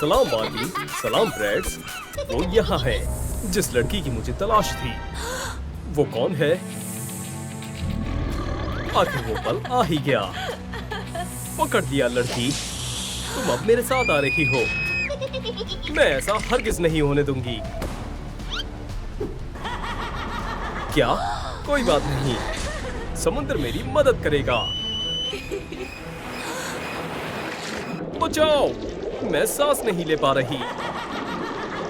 सलाम बार्बी, सलाम ब्रैड्स। वो यहाँ है जिस लड़की की मुझे तलाश थी। वो कौन है? आखिर वो पल आ ही गया। पकड़ लिया लड़की, तुम अब मेरे साथ आ रही हो। मैं ऐसा हरगिज नहीं होने दूंगी। क्या? कोई बात नहीं, समुद्र मेरी मदद करेगा। बचाओ, मैं सांस नहीं ले पा रही।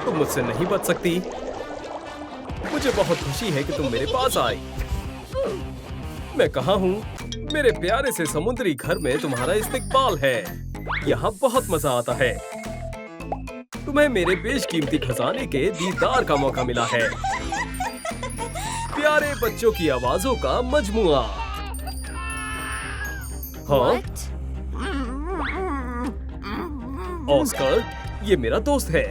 तुम मुझसे नहीं बच सकती। मुझे बहुत खुशी है कि तुम मेरे पास आई। मैं कहाँ हूँ? मेरे प्यारे से समुद्री घर में तुम्हारा इस्तकबाल है। यहाँ बहुत मजा आता है। तुम्हें मेरे बेशकीमती खजाने के दीदार का मौका मिला है। प्यारे बच्चों की आवाजों का मजमुआ। हाँ? ऑस्कर, ये मेरा दोस्त है।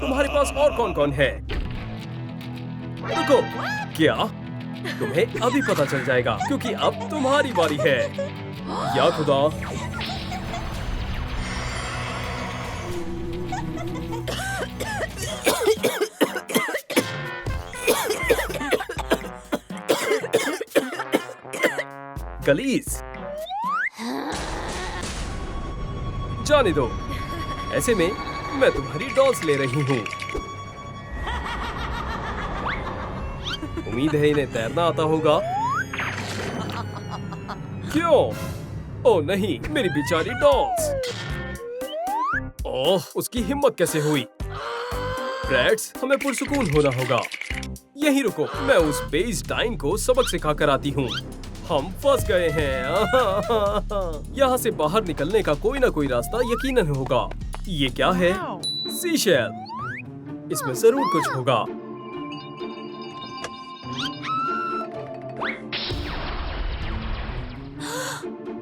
तुम्हारे पास और कौन-कौन है? रुको, क्या? तुम्हें अभी पता चल जाएगा क्योंकि अब तुम्हारी बारी है। या खुदा! गलीज! जाने दो। ऐसे में मैं तुम्हारी डॉल्स ले रही हूँ। उम्मीद है इन्हें तैरना आता होगा। क्यों? ओह नहीं, मेरी बेचारी डॉल्स। ओह, उसकी हिम्मत कैसे हुई? ब्रैड्स, हमें पुरसुकून होना होगा। यहीं रुको, मैं उस बेइज़्टाइन को सबक सिखा कर आती हूँ। हम फंस गए हैं। यहाँ से बाहर निकलने का कोई ना कोई रास्ता यकीनन होगा। ये क्या है? सीशेल। इसमें जरूर कुछ होगा।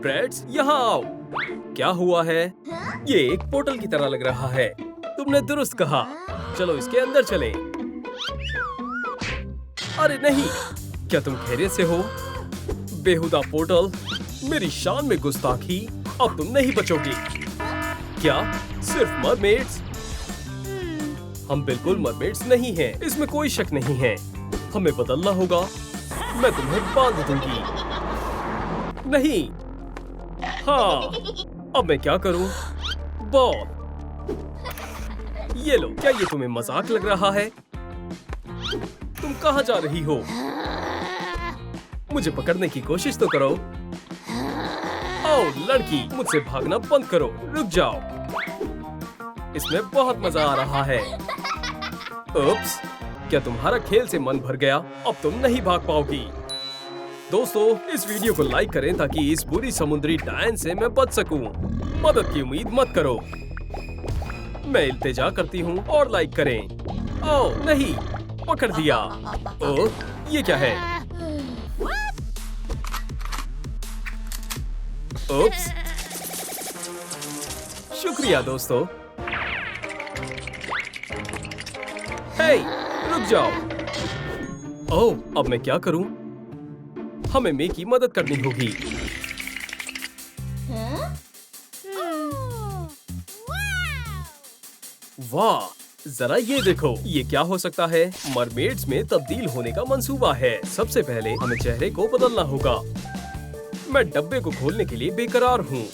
ब्रैड्स, यहाँ आओ। क्या हुआ है? ये एक पोर्टल की तरह लग रहा है। तुमने दुरुस्त कहा। चलो इसके अंदर चलें। अरे नहीं, क्या तुम खैरियत से हो? बेहुदा पोर्टल, मेरी शान में गुस्ताखी। अब तुम नहीं बचोगी। क्या? सिर्फ मरमेड्स? हम बिल्कुल मरमेड्स नहीं हैं। इसमें कोई शक नहीं है। हमें बदलना होगा। मैं तुम्हें बांध दूंगी। नहीं। हाँ, अब मैं क्या करूं? बॉल। ये लो, क्या ये तुम्हें मजाक लग रहा है? तुम कहाँ जा रही हो? मुझे पकड़ने की कोशिश तो करो। ओह लड़की, मुझसे भागना बंद करो। रुक जाओ। इसमें बहुत मजा आ रहा है। उप्स, क्या तुम्हारा खेल से मन भर गया? अब तुम नहीं भाग पाओगी। दोस्तों, इस वीडियो को लाइक करें ताकि इस बुरी समुद्री डायन से मैं बच सकूं। मदद की उम्मीद मत करो। मैं इल्तिजा करती हूँ और लाइक करें। ओह नहीं, पकड़ दिया। ओह, ये क्या है? उप्स। शुक्रिया दोस्तों। हे, रुक जाओ। ओह, अब मैं क्या करूं? हमें मे की मदद करनी होगी। वाह, जरा ये देखो, ये क्या हो सकता है? मरमेड्स में तब्दील होने का मंसूबा है। सबसे पहले हमें चेहरे को बदलना होगा। मैं डब्बे को खोलने के लिए बेकरार हूँ।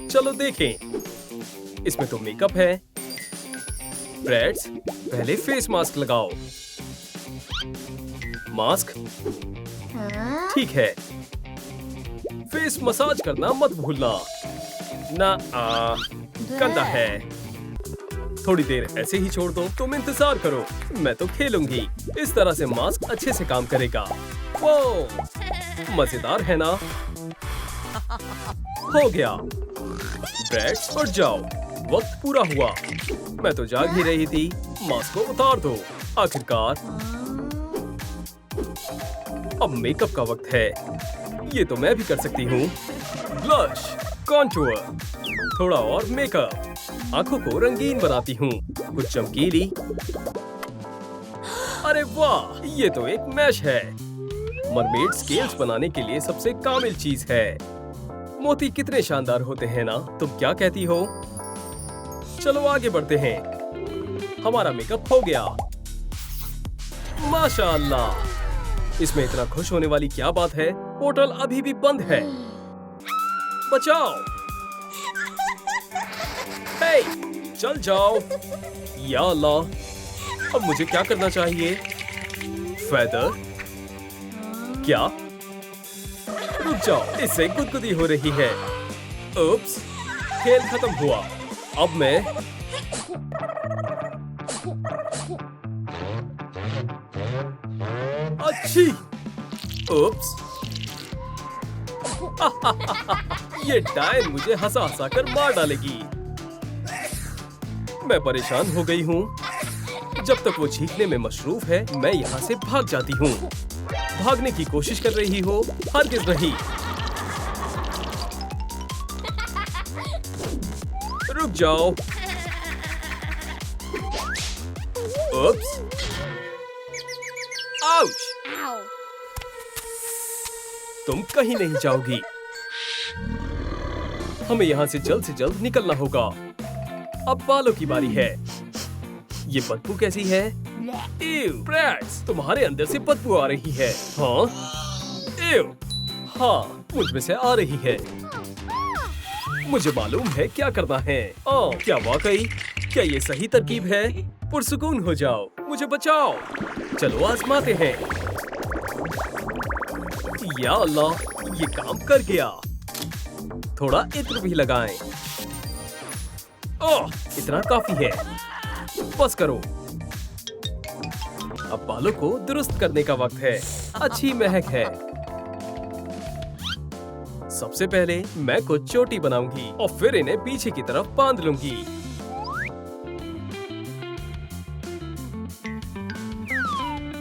चलो देखें। इसमें तो मेकअप है। ब्रैड्स, पहले फेस मास्क लगाओ। मास्क ठीक है। फेस मसाज करना मत भूलना। ना गंदा है। थोड़ी देर ऐसे ही छोड़ दो। तुम इंतजार करो, मैं तो खेलूंगी। इस तरह से मास्क अच्छे से काम करेगा। वो मजेदार है ना? हो गया। ब्रैड्स, उठ जाओ, वक्त पूरा हुआ। मैं तो जाग ही रही थी। मास्क को उतार दो। आखिरकार अब मेकअप का वक्त है। ये तो मैं भी कर सकती हूँ। ब्लश, कॉन्टूर, थोड़ा और मेकअप। आंखों को रंगीन बनाती हूँ, कुछ चमकीली। अरे वाह, ये तो एक मैश है। मरमेड स्केल्स बनाने के लिए सबसे कामिल चीज है। मोती कितने शानदार होते हैं ना? तुम क्या कहती हो? चलो आगे बढ़ते हैं। हमारा मेकअप हो गया। माशाअल्लाह। इसमें इतना खुश होने वाली क्या बात है? पोर्टल अभी भी बंद है। बचाओ। हे, चल जाओ। या अल्लाह, अब मुझे क्या करना चाहिए? फेदर? क्या? रुक जाओ, इससे गुदगुदी हो रही है। उप्स, खेल खत्म हुआ। अब मैं अच्छी। उप्स। ये डायन मुझे हंसा हंसा कर मार डालेगी। मैं परेशान हो गई हूँ। जब तक वो चीखने में मशरूफ है, मैं यहाँ से भाग जाती हूँ। भागने की कोशिश कर रही हो? हरगिज़ नहीं। रुक जाओ। उप्स। आउच। तुम कहीं नहीं जाओगी। हमें यहाँ से जल्द निकलना होगा। अब बालों की बारी है। ये बदबू कैसी है? ब्रैट्स, तुम्हारे अंदर से बदबू आ रही है। हाँ? हाँ, मुझ में से आ रही है। मुझे मालूम है क्या करना है। क्या वाकई? क्या ये सही तरकीब है? पुरसुकून हो जाओ, मुझे बचाओ। चलो आजमाते हैं। या अल्लाह, ये काम कर गया। थोड़ा इत्र भी लगाएं। ओह, इतना काफी है। बस करो। अब बालों को दुरुस्त करने का वक्त है। अच्छी महक है। सबसे पहले मैं कुछ चोटी बनाऊंगी और फिर इन्हें पीछे की तरफ बांध लूंगी।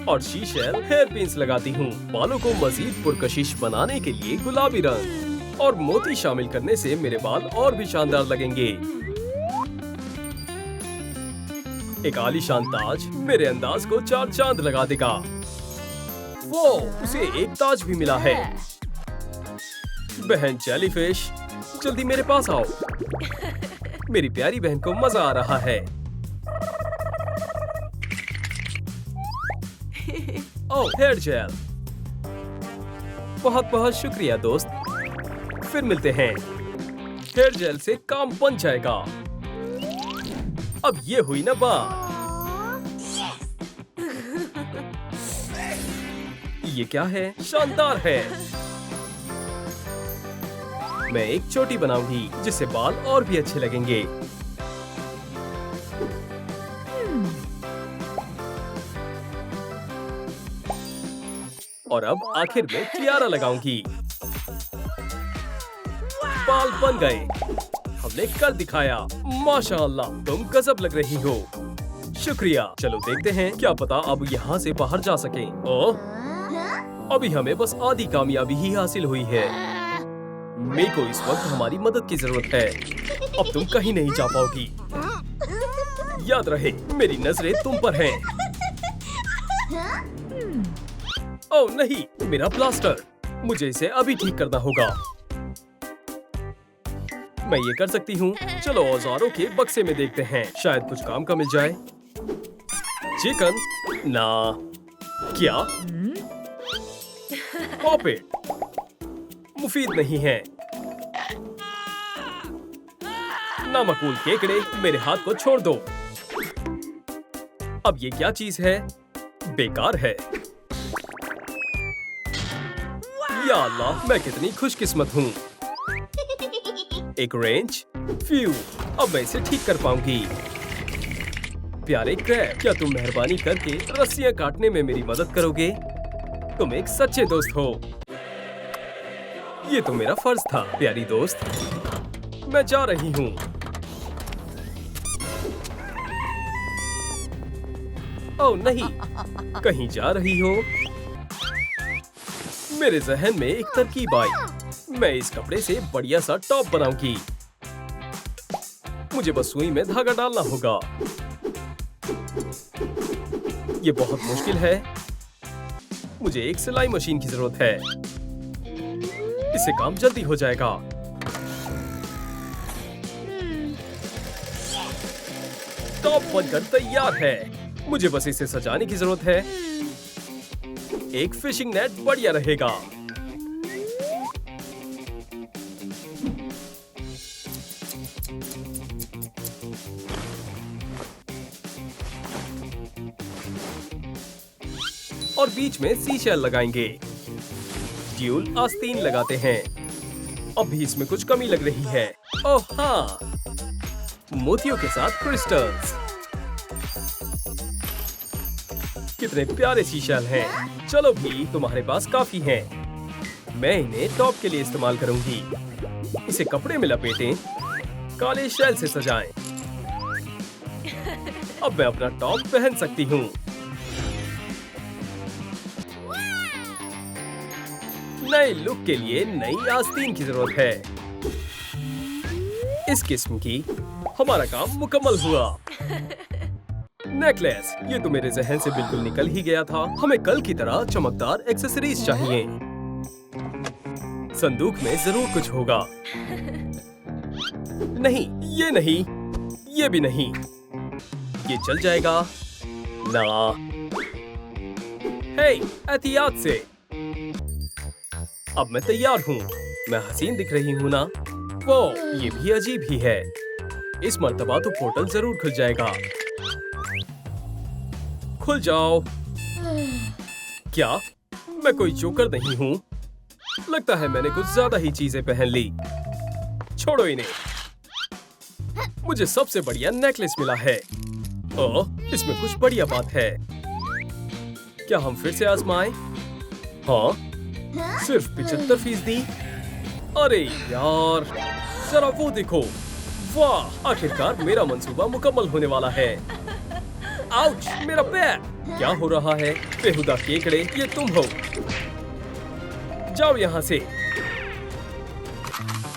और शीशेल हेयर पिन्स लगाती हूँ। बालों को मजीद पुरकशिश बनाने के लिए गुलाबी रंग और मोती शामिल करने से मेरे बाल और भी शानदार लगेंगे। एक आलीशान ताज मेरे अंदाज को चार चांद लगा देगा। वो, उसे एक ताज भी मिला है। बहन जेलीफिश, जल्दी मेरे पास आओ। मेरी प्यारी बहन को मजा आ रहा है। ओह, हेयर जेल। बहुत बहुत शुक्रिया दोस्त। फिर मिलते हैं। हेयर जेल से काम बन जाएगा। अब ये हुई ना बात। ये क्या है? शानदार है। मैं एक चोटी बनाऊंगी जिससे बाल और भी अच्छे लगेंगे। और अब आखिर में टियारा लगाऊंगी। बाल बन गए। हमने कर दिखाया। माशाअल्लाह, तुम गजब लग रही हो। शुक्रिया। चलो देखते हैं, क्या पता अब यहाँ से बाहर जा सकें। ओह, अभी हमें बस आधी कामयाबी ही हासिल हुई है। मेरे को इस वक्त हमारी मदद की जरूरत है। अब तुम कहीं नहीं जा पाओगी। याद रहे, मेरी नजरें तुम पर हैं। ओह नहीं, मेरा प्लास्टर। मुझे इसे अभी ठीक करना होगा। मैं ये कर सकती हूँ। चलो औजारों के बक्से में देखते हैं, शायद कुछ काम का मिल जाए। चिकन? ना। क्या? Pop it. मुफीद नहीं है। नामकूल केकड़े, मेरे हाथ को छोड़ दो। अब ये क्या चीज है? बेकार है। या अल्लाह, मैं कितनी खुशकिस्मत हूँ। एक रेंच। फ्यू, अब मैं इसे ठीक कर पाऊंगी। प्यारे क्रैब, क्या तुम मेहरबानी करके रस्सियां काटने में मेरी मदद करोगे? तुम एक सच्चे दोस्त हो। ये तो मेरा फर्ज था, प्यारी दोस्त। मैं जा रही हूँ। ओह नहीं, कहीं जा रही हो? मेरे जहन में एक तरकीब आई। मैं इस कपड़े से बढ़िया सा टॉप बनाऊंगी। मुझे बस सुई में धागा डालना होगा। ये बहुत मुश्किल है। मुझे एक सिलाई मशीन की जरूरत है। इससे काम जल्दी हो जाएगा। टॉप बनकर तैयार है। मुझे बस इसे सजाने की जरूरत है। एक फिशिंग नेट बढ़िया रहेगा। और बीच में सीशेल लगाएंगे। ड्यूल आस्तीन लगाते हैं। अब भी इसमें कुछ कमी लग रही है। ओह हाँ, मोतियों के साथ क्रिस्टल्स। कितने प्यारे सीशेल हैं। चलो भी, तुम्हारे पास काफी हैं। मैं इन्हें टॉप के लिए इस्तेमाल करूंगी। इसे कपड़े में लपेटें, काले शेल से सजाएं। अब मैं अपना टॉप पहन सकती हूँ। नए लुक के लिए नई आस्तीन की जरूरत है। इस किस्म की हमारा काम मुकम्मल हुआ। नेकलेस, ये तो मेरे जहन से बिल्कुल निकल ही गया था। हमें कल की तरह चमकदार एक्सेसरीज चाहिए। संदूक में जरूर कुछ होगा। नहीं, ये भी नहीं। ये चल जाएगा ना। हे, एहतियात से। अब मैं तैयार हूँ। मैं हसीन दिख रही हूँ ना? वो, ये भी अजीब ही है। इस मर्तबा तो पोर्टल जरूर खुल जाएगा। खुल जाओ। क्या मैं कोई जोकर नहीं हूँ? लगता है मैंने कुछ ज्यादा ही चीजें पहन ली। छोड़ो इन्हें। मुझे सबसे बढ़िया नेकलेस मिला है। ओह, इसमें कुछ बढ़िया बात है। क्या हम फिर से आजमाएं? हाँ, सिर्फ 75%। अरे यार, जरा वो देखो। वाह, आखिरकार मेरा मंसूबा मुकम्मल होने वाला है। आउच, मेरा पैर। क्या हो रहा है? बेहुदा केकड़े, ये तुम हो। जाओ यहाँ से।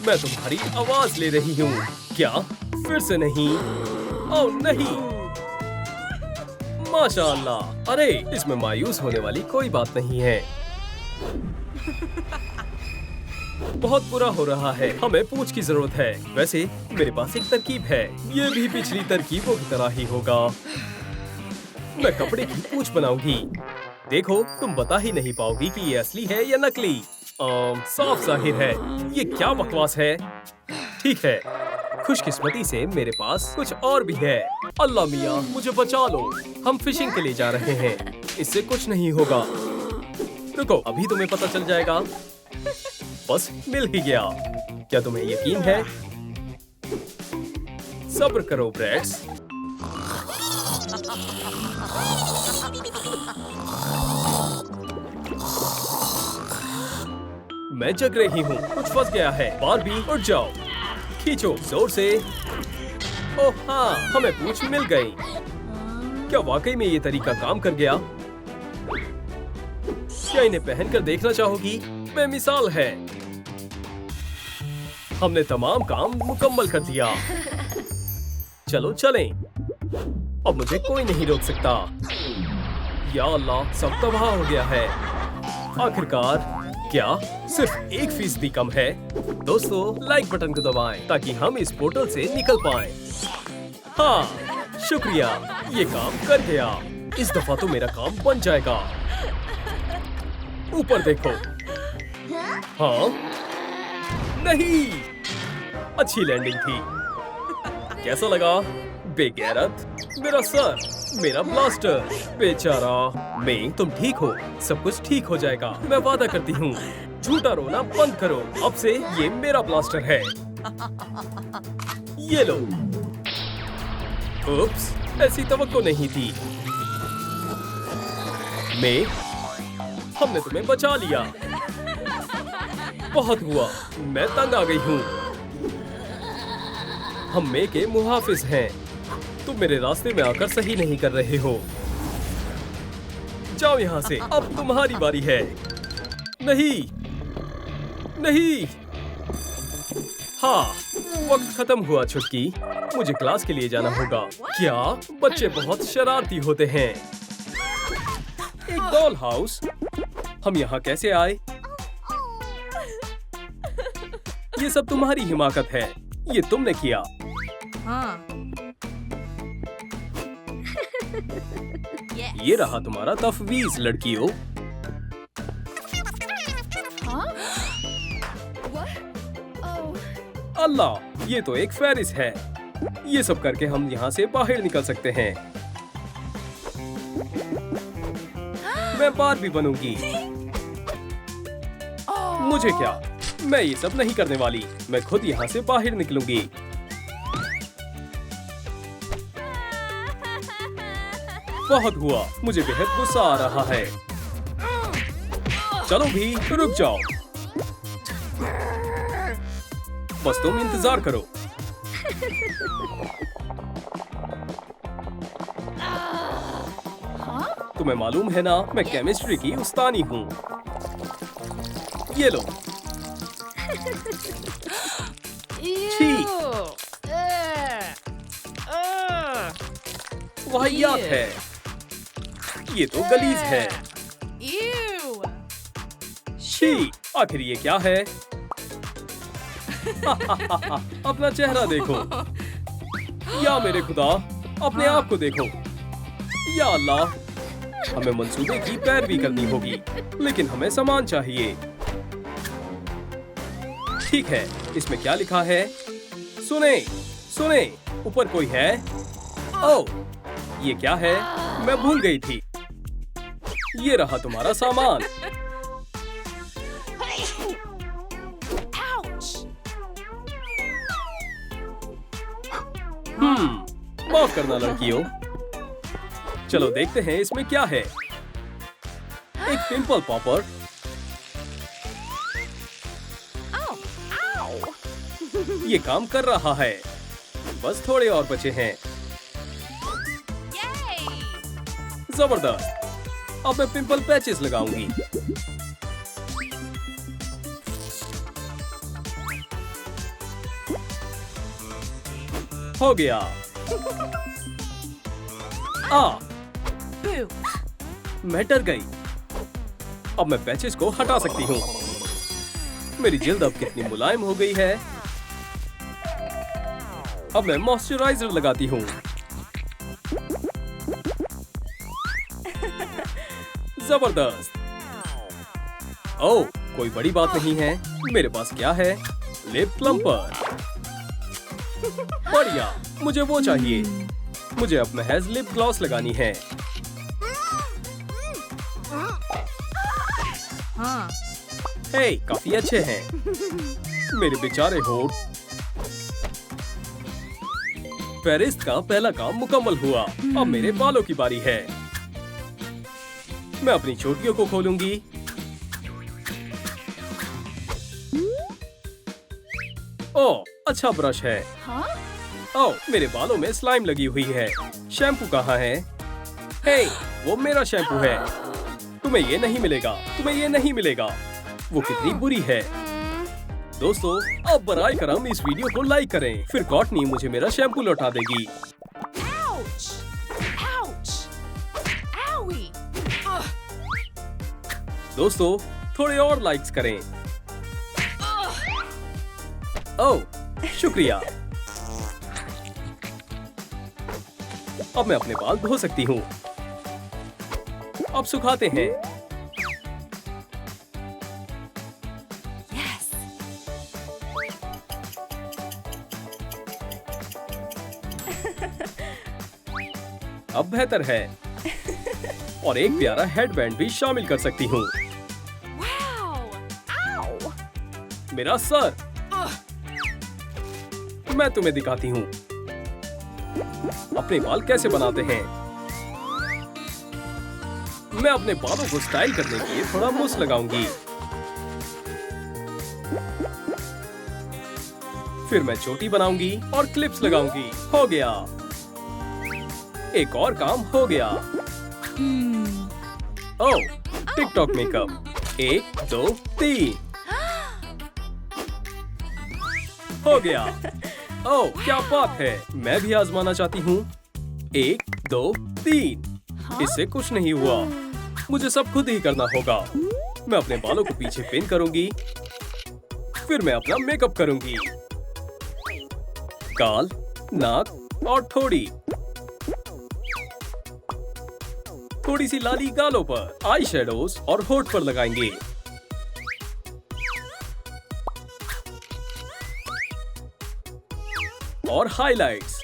मैं तुम्हारी आवाज ले रही हूँ। क्या? फिर से नहीं। ओह नहीं। माशाअल्लाह। अरे, इसमें मायूस होने वाली कोई बात नहीं है। बहुत बुरा हो रहा है। हमें पूंछ की जरूरत है। वैसे मेरे पास एक तरकीब है। ये भी पिछली तरकीबों की तरह ही होगा। मैं कपड़े की पूंछ बनाऊंगी। देखो, तुम बता ही नहीं पाओगी कि ये असली है या नकली। साफ जाहिर है। ये क्या बकवास है? ठीक है, खुशकिस्मती से मेरे पास कुछ और भी है। अल्लाह मियाँ, मुझे बचा लो। हम फिशिंग के लिए जा रहे हैं। इससे कुछ नहीं होगा। रुको, अभी तुम्हें पता चल जाएगा। बस मिल ही गया। क्या तुम्हें यकीन है? सब्र करो ब्रैट्स। मैं जग रही हूँ। कुछ फंस गया है। बारबी, उठ जाओ। खींचो जोर से। ओह हाँ, हमें पूंछ मिल गई। क्या वाकई में ये तरीका काम कर गया? क्या इन्हें पहनकर देखना चाहोगी? बेमिसाल है। हमने तमाम काम मुकम्मल कर दिया। चलो चलें। अब मुझे कोई नहीं रोक सकता। या अल्लाह, सब तबाह हो गया है। आखिरकार, क्या सिर्फ 1% कम है? दोस्तों, लाइक बटन को दबाएं ताकि हम इस पोर्टल से निकल पाएं। हाँ, शुक्रिया, ये काम कर गया। इस दफा तो मेरा काम बन जाएगा। ऊपर देखो। हाँ, नहीं, अच्छी लैंडिंग थी। कैसा लगा? बेगैरत, मेरा सर, मेरा ब्लास्टर। बेचारा। मैं, तुम ठीक हो? सब कुछ ठीक हो जाएगा। मैं वादा करती हूँ। झूठा रोना बंद करो। अब से ये मेरा ब्लास्टर है। ये लो। उप्स, ऐसी तवक्को नहीं थी। मैं, हमने तुम्हें बचा लिया। बहुत हुआ। मैं तंग आ गई हूँ। हम मे के मुहाफिज हैं। तुम मेरे रास्ते में आकर सही नहीं कर रहे हो। जाओ यहाँ से। अब तुम्हारी बारी है। नहीं, नहीं। हाँ, वक्त खत्म हुआ छुटकी। मुझे क्लास के लिए जाना होगा। क्या? बच्चे बहुत शरारती होते हैं। एक डॉल हाउस? हम यहाँ कैसे आए? ये सब तुम्हारी हिमाकत है। ये तुमने किया। हाँ। ये रहा तुम्हारा तफवीज लड़कियों। अल्लाह, ये तो एक फेरिस है। ये सब करके हम यहाँ से बाहर निकल सकते हैं। मैं बारबी बनूंगी। मुझे क्या, मैं ये सब नहीं करने वाली। मैं खुद यहाँ से बाहर निकलूंगी। बहुत हुआ, मुझे बेहद गुस्सा आ रहा है। चलो भी, रुक जाओ। बस तुम इंतजार करो। तुम्हें मालूम है ना, मैं केमिस्ट्री की उस्तानी हूँ। ये लो। छी, वाहियात है। ये तो गलीज है। छी, आखिर ये क्या है? अपना चेहरा देखो। या मेरे खुदा, अपने आप को देखो। या अल्लाह, हमें मंसूबे की पैरवी करनी होगी, लेकिन हमें सामान चाहिए। ठीक है, इसमें क्या लिखा है? सुने, सुने, ऊपर कोई है? ओह, ये क्या है? मैं भूल गई थी। ये रहा तुम्हारा सामान। माफ करना लड़कियों। चलो देखते हैं इसमें क्या है। एक पिंपल पॉपर। ये काम कर रहा है। बस थोड़े और बचे हैं। जबरदस्त। अब मैं पिंपल पैचेस लगाऊंगी। हो गया। मैं डर गई। अब मैं पैचेस को हटा सकती हूँ। मेरी जिल्द अब कितनी मुलायम हो गई है। अब मैं मॉइस्चराइजर लगाती हूँ। जबरदस्त। ओह, कोई बड़ी बात नहीं है। मेरे पास क्या है? Lip plumper. बढ़िया, मुझे वो चाहिए। मुझे अब महज लिप ग्लॉस लगानी है। हे, काफी अच्छे हैं। मेरे बेचारे होठ। फेरिस्त का पहला काम मुकम्मल हुआ। अब मेरे बालों की बारी है। मैं अपनी चोटियों को खोलूंगी। ओह, अच्छा ब्रश है। ओह, मेरे बालों में स्लाइम लगी हुई है। शैम्पू कहाँ है? हे, वो मेरा शैम्पू है। तुम्हें ये नहीं मिलेगा। तुम्हें ये नहीं मिलेगा। वो कितनी बुरी है। दोस्तों, अब बराए करम इस वीडियो को लाइक करें। फिर कॉटनी मुझे मेरा शैम्पू लौटा देगी। दोस्तों, थोड़े और लाइक्स करें। ओह, शुक्रिया। अब मैं अपने बाल धो सकती हूँ। अब सुखाते हैं। अब बेहतर है। और एक प्यारा हेडबैंड भी शामिल कर सकती हूँ। मेरा सर। मैं तुम्हें दिखाती हूँ अपने बाल कैसे बनाते हैं। मैं अपने बालों को स्टाइल करने के लिए थोड़ा मूस लगाऊंगी। फिर मैं चोटी बनाऊंगी और क्लिप्स लगाऊंगी। हो गया। एक और काम हो गया। ओह, टिकटॉक मेकअप। 1 2 3। हो गया। ओह, क्या बात है। मैं भी आजमाना चाहती हूँ। 1 2 3। इससे कुछ नहीं हुआ। मुझे सब खुद ही करना होगा। मैं अपने बालों को पीछे पिन करूंगी। फिर मैं अपना मेकअप करूंगी। गाल, नाक और ठोड़ी। थोड़ी सी लाली गालों पर, आई शेडोज और होठ पर लगाएंगे। और हाइलाइट्स।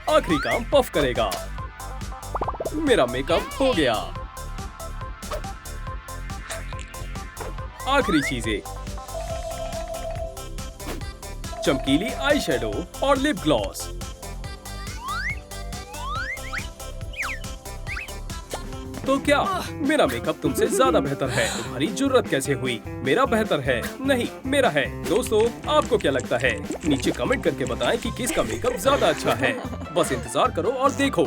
आखिरी काम पफ करेगा। मेरा मेकअप हो गया। आखिरी चीजें, चमकीली आई शेडो और लिप ग्लॉस। तो क्या मेरा मेकअप तुमसे ज्यादा बेहतर है? तुम्हारी जुर्रत कैसे हुई? मेरा बेहतर है? नहीं, मेरा है। दोस्तों, आपको क्या लगता है? नीचे कमेंट करके बताएं कि किसका मेकअप ज्यादा अच्छा है। बस इंतजार करो और देखो।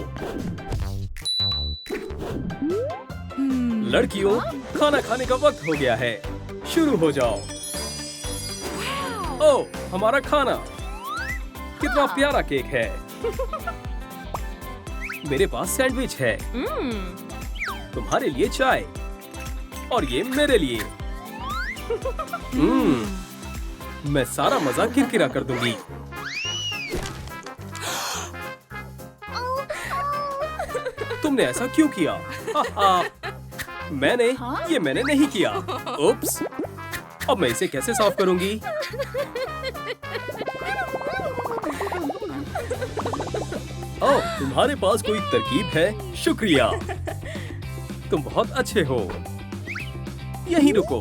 लड़कियों, खाना खाने का वक्त हो गया है। शुरू हो जाओ। ओह, हमारा खाना कितना प्यारा केक है। मेरे पास सैंडविच है। तुम्हारे लिए चाय और ये मेरे लिए। मैं सारा मजा किरकिरा कर दूंगी। तुमने ऐसा क्यों किया? मैंने नहीं किया। उप्स, अब मैं इसे कैसे साफ करूंगी? ओह, तुम्हारे पास कोई तरकीब है? शुक्रिया, तुम बहुत अच्छे हो। यहीं रुको,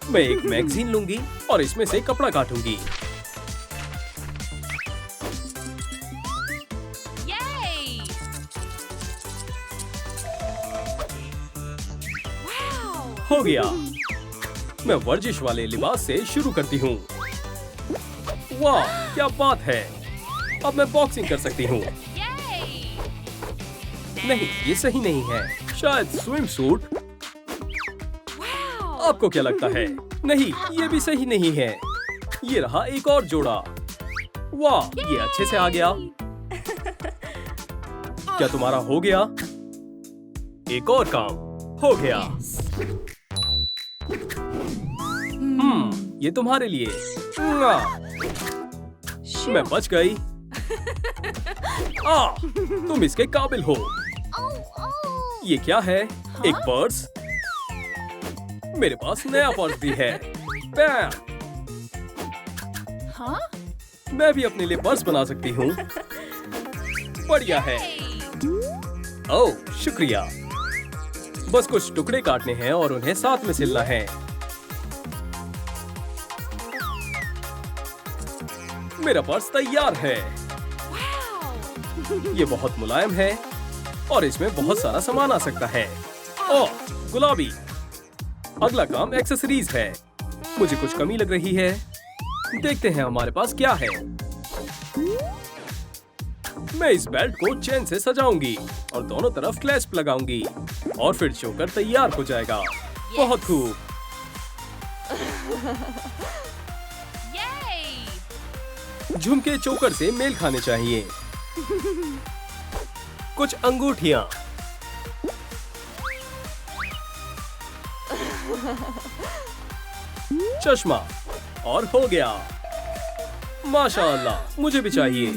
मैं एक मैगजीन लूंगी और इसमें से कपड़ा काटूंगी। हो गया। मैं वर्जिश वाले लिबास से शुरू करती हूँ। वाह, क्या बात है। अब मैं बॉक्सिंग कर सकती हूँ। नहीं, ये सही नहीं है। शायद स्विम सूट। आपको क्या लगता है? नहीं, ये भी सही नहीं है। ये रहा एक और जोड़ा। वाह, ये अच्छे से आ गया। क्या तुम्हारा हो गया? एक और काम हो गया। ये तुम्हारे लिए। मैं बच गई। तुम इसके काबिल हो। ये क्या है? एक पर्स। मेरे पास नया पर्स भी है। मैं भी अपने लिए पर्स बना सकती हूँ। बढ़िया है। ओह, शुक्रिया। बस कुछ टुकड़े काटने हैं और उन्हें साथ में सिलना है। मेरा पर्स तैयार है। ये बहुत मुलायम है और इसमें बहुत सारा सामान आ सकता है। ओह, गुलाबी। अगला काम एक्सेसरीज है। मुझे कुछ कमी लग रही है। देखते हैं हमारे पास क्या है। मैं इस बेल्ट को चेन से सजाऊंगी और दोनों तरफ क्लैस्प लगाऊंगी और फिर चोकर तैयार हो जाएगा। बहुत खूब। झुमके चोकर से मेल खाने चाहिए। कुछ अंगूठियां। चश्मा और हो गया। माशाअल्लाह, मुझे भी चाहिए।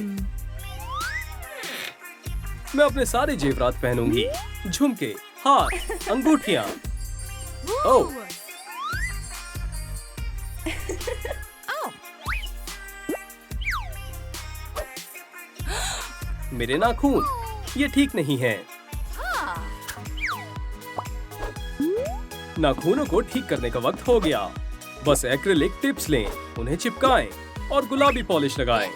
मैं अपने सारे जेवरात पहनूंगी। झुमके, हार, अंगूठियां। ओह, मेरे नाखून, ये ठीक नहीं है। नाखूनों को ठीक करने का वक्त हो गया। बस एक्रिलिक टिप्स लें, उन्हें चिपकाएं और गुलाबी पॉलिश लगाएं।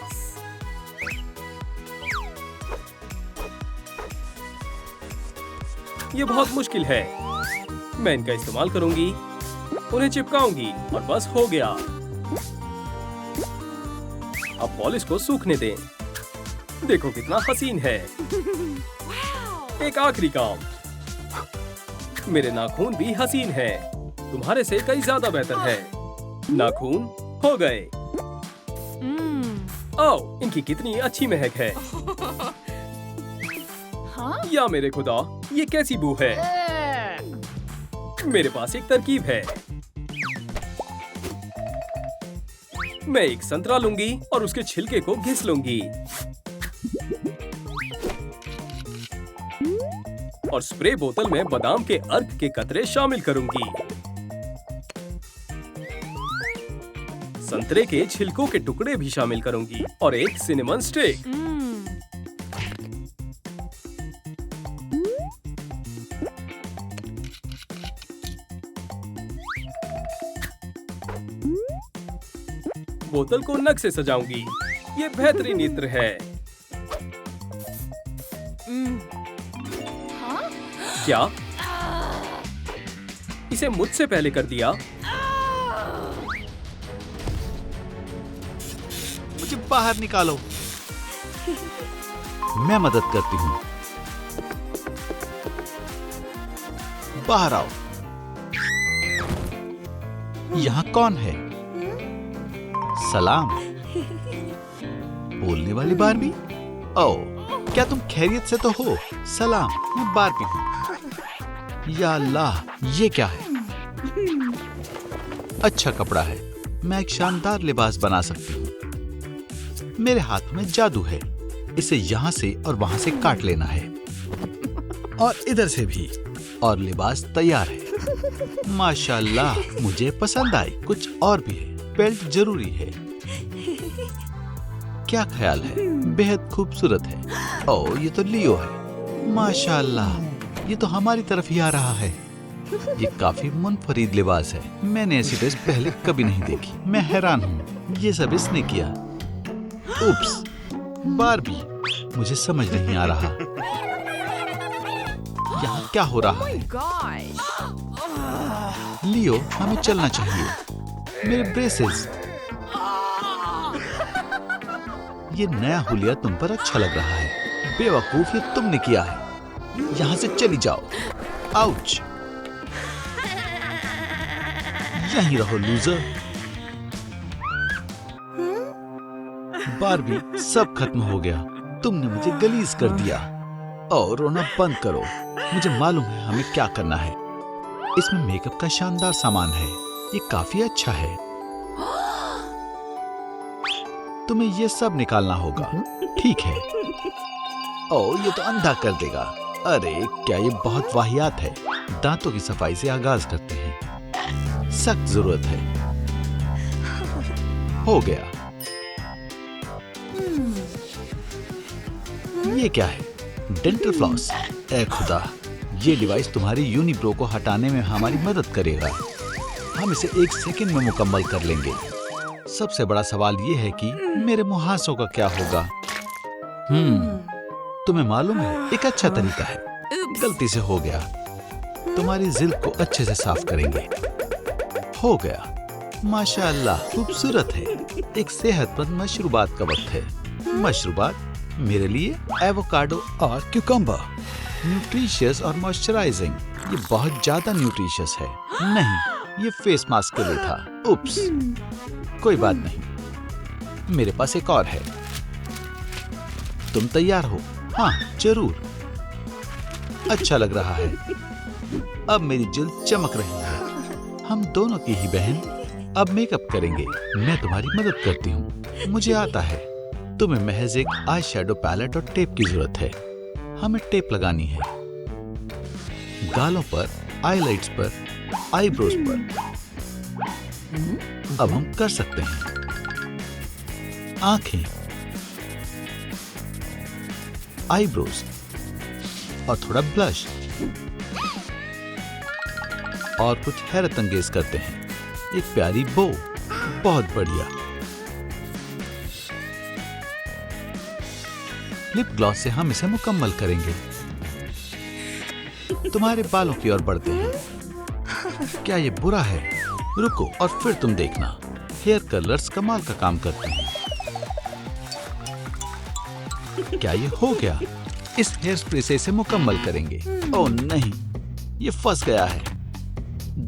ये बहुत मुश्किल है। मैं इनका इस्तेमाल करूंगी, उन्हें चिपकाऊंगी और बस हो गया। अब पॉलिश को सूखने दें। देखो कितना हसीन है। एक आखिरी काम। मेरे नाखून भी हसीन हैं। तुम्हारे से कई ज्यादा बेहतर है। नाखून हो गए। ओह, इनकी कितनी अच्छी महक है। या मेरे खुदा, ये कैसी बू है। मेरे पास एक तरकीब है। मैं एक संतरा लूंगी और उसके छिलके को घिस लूंगी और स्प्रे बोतल में बादाम के अर्क के कतरे शामिल करूंगी। संतरे के छिलकों के टुकड़े भी शामिल करूंगी और एक सिनेमन स्टिक। बोतल को नग से सजाऊंगी। ये बेहतरीन इत्र है। क्या इसे मुझसे पहले कर दिया? मुझे बाहर निकालो। मैं मदद करती हूँ। बाहर आओ। यहाँ कौन है? सलाम। बोलने वाली बारबी? ओह, क्या तुम खैरियत से तो हो? सलाम, मैं बारबी हूँ। या अल्लाह, ये क्या है? अच्छा कपड़ा है। मैं एक शानदार लिबास बना सकती हूँ। मेरे हाथ में जादू है। इसे यहाँ से और वहाँ से काट लेना है और इधर से भी, और लिबास तैयार है। माशाअल्लाह, मुझे पसंद आई। कुछ और भी है। बेल्ट जरूरी है। क्या ख्याल है? बेहद खूबसूरत है। ओह, ये तो लियो है। माशाअल्लाह, ये तो हमारी तरफ ही आ रहा है। ये काफी मुनफरीद लिबास है। मैंने ऐसी ड्रेस पहले कभी नहीं देखी। मैं हैरान हूँ। ये सब इसने किया। उप्स, बारबी, मुझे समझ नहीं आ रहा यहाँ क्या हो रहा है। लियो, हमें चलना चाहिए। मेरे ब्रेसेस। ये नया हुलिया तुम पर अच्छा लग रहा है। बेवकूफ, ये तुमने किया है। यहाँ से चली जाओ। आउच। यहीं रहो लूजर। बारबी, सब खत्म हो गया। तुमने मुझे गलीज कर दिया। और रोना बंद करो। मुझे मालूम है हमें क्या करना है। इसमें मेकअप का शानदार सामान है। ये काफी अच्छा है। तुम्हें ये सब निकालना होगा। ठीक है। ओह, ये तो अंधा कर देगा। अरे, क्या ये बहुत वाहियात है। दांतों की सफाई से आगाज करते हैं। सख्त जरूरत है। हो गया। ये क्या है? Dental floss. ऐ खुदा, ये डिवाइस तुम्हारी यूनिब्रो को हटाने में हमारी मदद करेगा। हम इसे 1 सेकंड में मुकम्मल कर लेंगे। सबसे बड़ा सवाल ये है कि मेरे मुहासों का क्या होगा। तुम्हें मालूम है, एक अच्छा तरीका है। गलती से हो गया। तुम्हारी जिल्द को अच्छे से साफ करेंगे। हो गया। माशाअल्लाह, खूबसूरत है। एक सेहतमंद मशरूबात का वक्त है। मशरूबात मेरे लिए एवोकाडो और क्यूकम्बर। न्यूट्रिशियस और मॉइस्चराइजिंग। ये बहुत ज्यादा न्यूट्रिशियस है। नहीं, ये फेस मास्क के लिए था। उप्स, कोई बात नहीं। मेरे पास एक और है। तुम तैयार हो? हाँ, जरूर। अच्छा लग रहा है। अब मेरी जिल्द चमक रही है। हम दोनों की ही बहन अब मेकअप करेंगे। मैं तुम्हारी मदद करती हूँ। मुझे आता है। तुम्हें महज एक आई शैडो पैलेट और टेप की जरूरत है। हमें टेप लगानी है गालों पर, आईलाइट्स पर, आईब्रोज पर। अब हम कर सकते हैं। आंखें, आईब्रोज और थोड़ा ब्लश और कुछ हैरत अंगेज करते हैं। एक प्यारी बो। बहुत बढ़िया। लिप ग्लॉस से हम इसे मुकम्मल करेंगे। तुम्हारे बालों की ओर बढ़ते हैं। क्या ये बुरा है? रुको और फिर तुम देखना। हेयर कलर्स कमाल का काम करते हैं। क्या ये हो गया? इस हेयर स्प्रे से इसे मुकम्मल करेंगे। ओह नहीं, ये फंस गया है।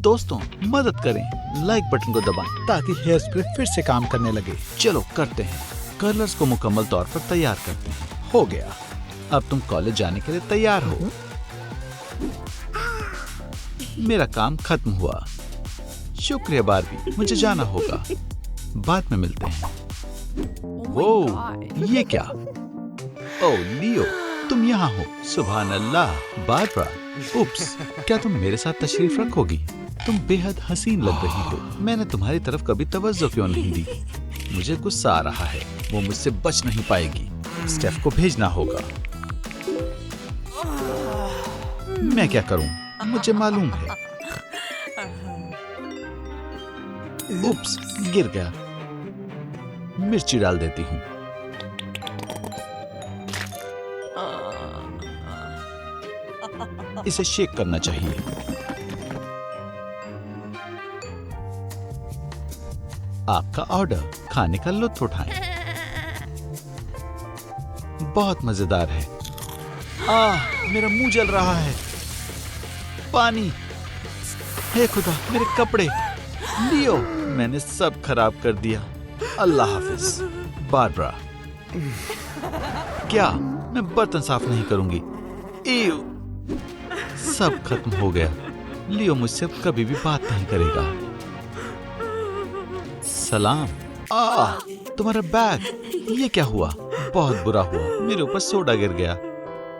दोस्तों, मदद करें। लाइक बटन को दबाएं ताकि हेयर स्प्रे फिर से काम करने लगे। चलो करते हैं। कलर्स को मुकम्मल तौर पर तैयार करते हैं। हो गया। अब तुम कॉलेज जाने के लिए तैयार हो। मेरा काम खत्म हुआ। शुक्रिया बारबी, मुझे जाना होगा। बाद में मिलते हैं। वो ये क्या? ओ लियो, तुम यहाँ हो। सुभान अल्लाह। बारबरा, उप्स, क्या तुम मेरे साथ तशरीफ रखोगी? तुम बेहद हसीन लग रही हो। मैंने तुम्हारी तरफ कभी तवज्जो क्यों नहीं दी? मुझे गुस्सा आ रहा है। वो मुझसे बच नहीं पाएगी। स्टेफ को भेजना होगा। मैं क्या करूं? मुझे मालूम है। उप्स, गिर गया। मिर्ची डाल देती हूँ। इसे शेक करना चाहिए। आपका ऑर्डर। खाने का लुत्फ उठाएं। बहुत मजेदार है। मेरा मुंह जल रहा है। पानी। हे खुदा, मेरे कपड़े। लियो, मैंने सब खराब कर दिया। अल्लाह हाफिज। बारबरा, क्या मैं बर्तन साफ नहीं करूंगी? ईव, सब खत्म हो गया। लियो मुझसे अब कभी भी बात नहीं करेगा। सलाम। तुम्हारा बैग। ये क्या हुआ? बहुत बुरा हुआ। मेरे ऊपर सोडा गिर गया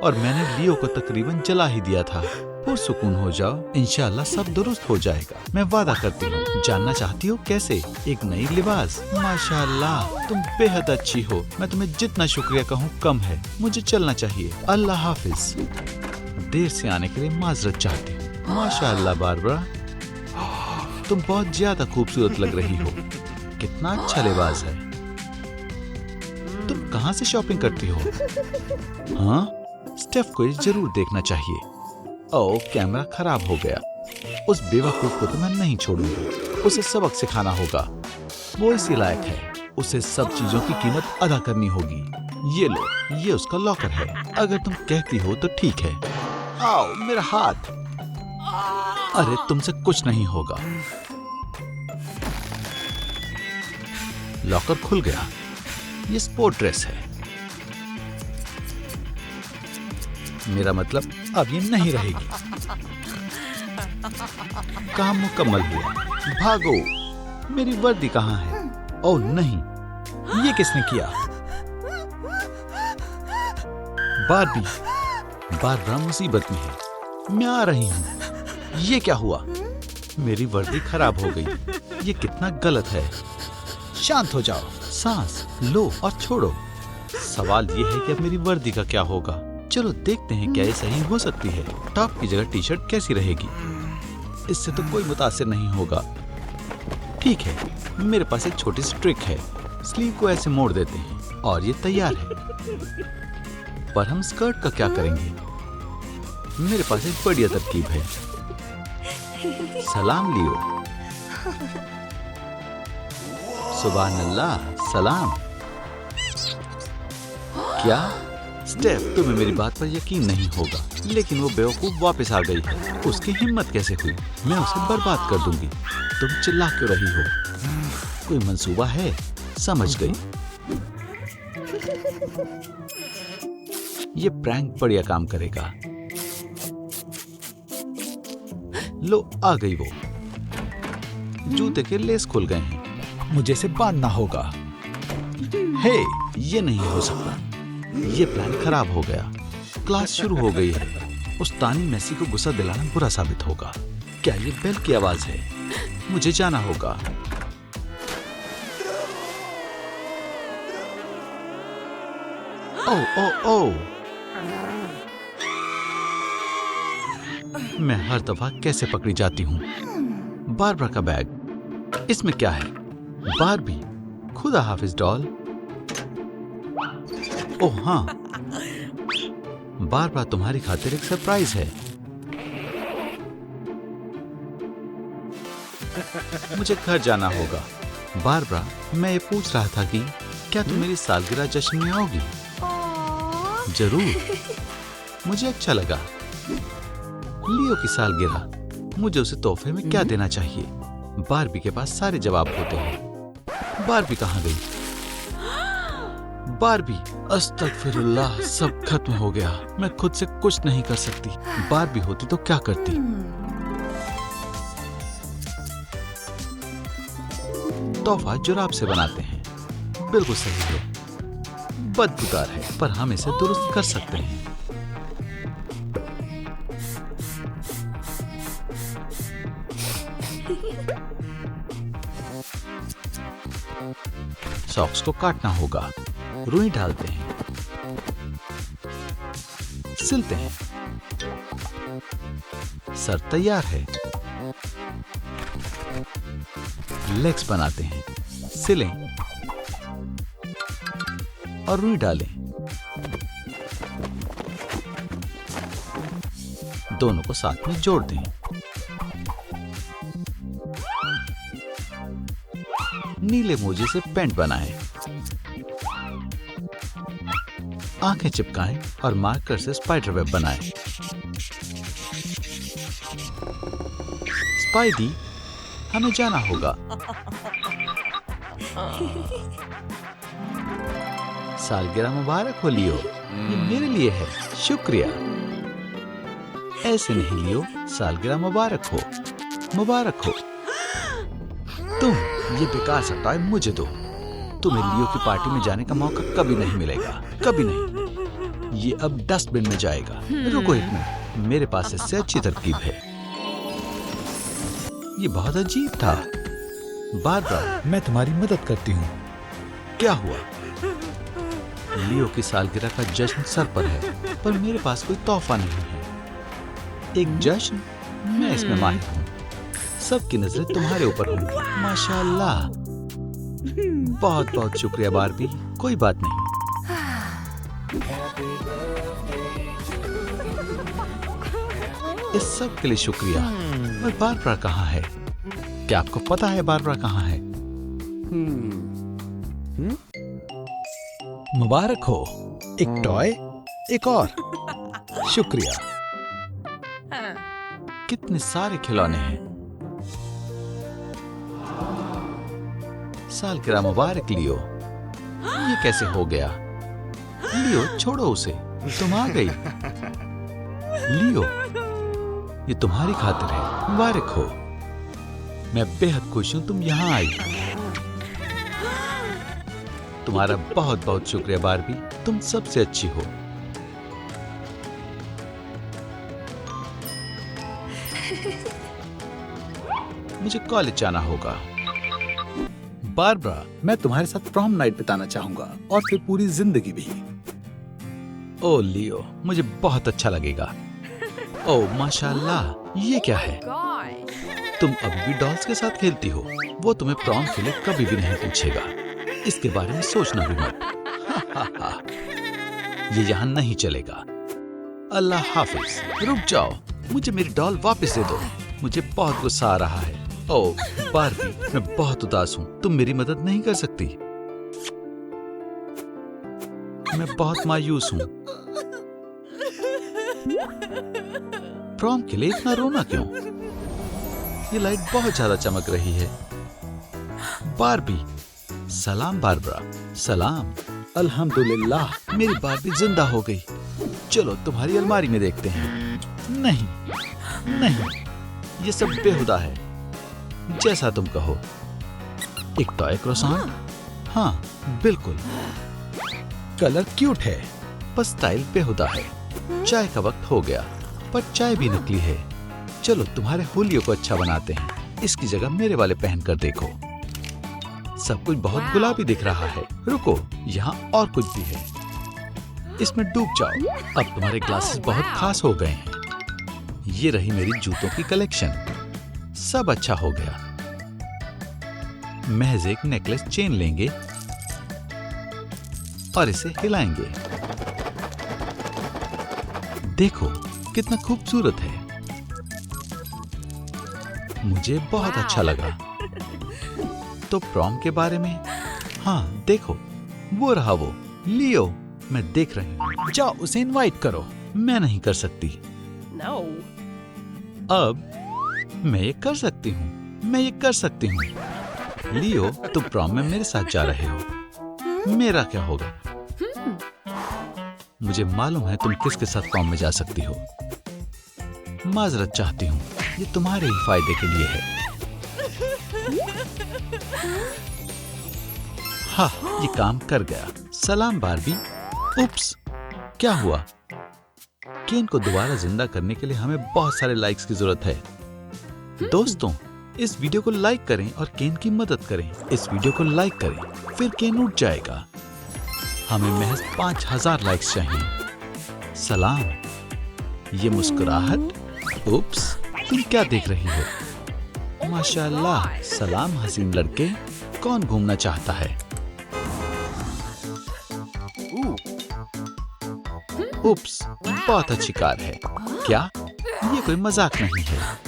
और मैंने लियो को तकरीबन जला ही दिया था। पुरसुकून हो जाओ, इंशाअल्लाह सब दुरुस्त हो जाएगा। मैं वादा करती हूँ। जानना चाहती हो कैसे? एक नई लिबास। माशाअल्लाह, तुम बेहद अच्छी हो। मैं तुम्हें जितना शुक्रिया कहूँ कम है। मुझे चलना चाहिए। अल्लाह हाफिज। देर से आने के लिए माजरत चाहती हूँ। माशाअल्लाह बारबरा, तुम बहुत ज्यादा खूबसूरत लग रही हो। कितना अच्छा लिबास है। तुम कहाँ से शॉपिंग करती हो? हाँ, स्टेफ को ये जरूर देखना चाहिए। ओह, कैमरा खराब हो गया। उस बेवकूफ को तो मैं नहीं छोड़ूंगी। उसे सबक सिखाना होगा। वो इसी लायक है। उसे सब चीजों की कीमत अदा करनी होगी। ये लो, ये उसका लॉकर है। अगर तुम कहती हो तो ठीक है। आओ, मेरा हाथ। अरे, तुमसे कुछ नहीं होगा। लॉकर खुल गया। ये स्पोर्ट ड्रेस है। मेरा मतलब अब ये नहीं रहेगी। काम मुकम्मल हुआ। भागो। मेरी वर्दी कहाँ है? ओह नहीं, ये किसने किया? बारबी, बारबरा मुसीबत में है। मैं आ रही हूँ। ये क्या हुआ? मेरी वर्दी खराब हो गई। ये कितना गलत है। शांत हो जाओ। सांस लो और छोड़ो। सवाल ये है कि अब मेरी वर्दी का क्या होगा? चलो देखते हैं क्या ये सही हो सकती है। टॉप की जगह टी शर्ट कैसी रहेगी? इससे तो कोई मुतासिर नहीं होगा। ठीक है, मेरे पास एक छोटी सी ट्रिक है। स्लीव को ऐसे मोड़ देते हैं और ये तैयार है। पर हम स्कर्ट का क्या करेंगे? मेरे पास एक बढ़िया तरकीब है। सलाम लियो। सुभान अल्लाह। सलाम। क्या स्टेफ, तुम्हें मेरी बात पर यकीन नहीं होगा, लेकिन वो बेवकूफ वापस आ गई है। उसकी हिम्मत कैसे हुई? मैं उसे बर्बाद कर दूंगी। तुम चिल्ला क्यों रही हो? कोई मंसूबा है? समझ गई। ये प्रैंक बढ़िया काम करेगा। लो, आ गई वो। जूते के लेस खुल गए हैं। मुझे इसे बांधना होगा। हे, ये नहीं हो सकता। ये प्लान खराब हो गया। क्लास शुरू हो गई है। उस तानी मैसी को गुस्सा दिलाना बुरा साबित होगा। क्या ये बेल की आवाज है? मुझे जाना होगा। ओ ओ ओ, मैं हर दफा कैसे पकड़ी जाती हूँ। बारबरा का बैग। इसमें क्या है? बारबी। खुदा हाफिज डॉल। ओह हाँ, बारबरा तुम्हारी खातिर एक सरप्राइज है। मुझे घर जाना होगा। बारबरा, मैं ये पूछ रहा था कि क्या तुम मेरी सालगिरह जश्न में आओगी? जरूर। मुझे अच्छा लगा। लियो की सालगिरह, मुझे उसे तोहफे में क्या देना चाहिए? बारबी के पास सारे जवाब होते हैं। बारबी कहाँ गई? बारबी, अस्तगफिरुल्लाह, सब खत्म हो गया। मैं खुद से कुछ नहीं कर सकती। बारबी होती तो क्या करती? तोहफा जुराब से बनाते हैं। बिल्कुल सही है, बदबूदार है पर हम इसे दुरुस्त कर सकते हैं। सॉक्स को काटना होगा। रुई डालते हैं, सिलते हैं। सर तैयार है। लेग्स बनाते हैं, सिलें और रुई डालें। दोनों को साथ में जोड़ दें। नीले मोजे से पेंट बनाएं। आंखें चिपकाएं और मार्कर से स्पाइडर वेब बनाएं। स्पाइडी, हमें जाना होगा। सालगिरह मुबारक हो लियो। ये मेरे लिए है। शुक्रिया। ऐसे नहीं लियो, सालगिरह मुबारक हो। मुबारक हो। तुम, ये बेकार सा टॉय मुझे दो। तुम्हें लियो की पार्टी में जाने का मौका कभी नहीं मिलेगा, कभी नहीं। ये अब डस्टबिन में जाएगा। रुको एक मिनट, मेरे पास इससे अच्छी तरकीब है। ये बहुत अजीब था। बार-बार मैं तुम्हारी मदद करती हूँ। क्या हुआ? लियो की सालगिरह का जश्न सर पर है, पर मेरे पास कोई तोहफा नहीं है। एक जश्न? मैं इसमें माहिर हूँ। सबकी नजरें तुम्हारे ऊपर होंगी। माशाअल्लाह। बहुत बहुत शुक्रिया बारबी। कोई बात नहीं। इस सब के लिए शुक्रिया। और बारबरा कहाँ है? क्या आपको पता है बारबरा कहाँ है? मुबारक हो। एक टॉय, एक और। शुक्रिया। कितने सारे खिलौने हैं। सालगिरह मुबारक लियो। ये कैसे हो गया? लियो, छोड़ो उसे। तुम आ गई। लियो, ये तुम्हारी खातिर है। मुबारक हो। मैं बेहद खुश हूं तुम यहाँ आई। तुम्हारा बहुत बहुत शुक्रिया बारबी। तुम सबसे अच्छी हो। मुझे कॉलेज जाना होगा। बारबरा, मैं तुम्हारे साथ प्रॉम नाइट बिताना चाहूंगा और फिर पूरी जिंदगी भी। ओ लियो, मुझे बहुत अच्छा लगेगा। ओ माशाल्लाह, ये क्या है? तुम अभी भी डॉल्स के साथ खेलती हो। वो तुम्हें प्रॉम के लिए कभी भी नहीं पूछेगा। इसके बारे में सोचना भी मत। ये यहाँ नहीं चलेगा। अल्लाह हाफिज। रुक जाओ, मुझे मेरी डॉल वापस दे दो। मुझे बहुत गुस्सा आ रहा है। ओह बारबी, मैं बहुत उदास हूँ। तुम मेरी मदद नहीं कर सकती। मैं बहुत मायूस हूँ। प्रॉम के लिए इतना रोना क्यों? ये लाइट बहुत ज्यादा चमक रही है। बारबी, सलाम बारबरा। सलाम। अल्हम्दुलिल्लाह, मेरी बारबी जिंदा हो गई। चलो तुम्हारी अलमारी में देखते हैं। नहीं नहीं, ये सब बेहुदा है। जैसा तुम कहो। एक टॉय क्रोसान? हाँ बिल्कुल। कलर क्यूट है, पर स्टाइल बेहुदा है। चाय का वक्त हो गया, पर चाय भी नकली है। चलो तुम्हारे होलियो को अच्छा बनाते हैं। इसकी जगह मेरे वाले पहन कर देखो। सब कुछ बहुत गुलाबी दिख रहा है। रुको, यहाँ और कुछ भी है। इसमें डूब जाओ। अब तुम्हारे ग्लासेस बहुत खास हो गए हैं। ये रही मेरी जूतों की कलेक्शन। सब अच्छा हो गया। महज एक नेकलेस चेन लेंगे और इसे हिलाएंगे। देखो कितना खूबसूरत है। मुझे बहुत अच्छा लगा। तो प्रॉम के बारे में? हाँ देखो, वो रहा वो लियो। मैं देख रही हूँ। जाओ उसे इनवाइट करो। मैं नहीं कर सकती। No. अब मैं ये कर सकती हूँ। मैं ये कर सकती हूँ। लियो, तुम प्रॉम में मेरे साथ जा रहे हो। मेरा क्या होगा? मुझे मालूम है तुम किसके साथ प्रॉम में जा सकती हो। माजरत चाहती हूँ। ये तुम्हारे ही फायदे के लिए है। हाँ, ये काम कर गया। सलाम बारबी। उप्स, क्या हुआ? केन को दोबारा जिंदा करने के लिए हमें बहुत सारे लाइक्स की जरूरत है। दोस्तों, इस वीडियो को लाइक करें और केन की मदद करें। इस वीडियो को लाइक करें, फिर केन उठ जाएगा। हमें महज 5000 लाइक्स चाहिए। सलाम। ये मुस्कुराहट। उप्स, तुम क्या देख रही हो? माशाल्लाह। सलाम हसीन लड़के। कौन घूमना चाहता है? उप्स, बहुत अच्छी कार है। क्या? ये कोई मजाक नहीं है।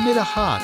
मेरा हाथ।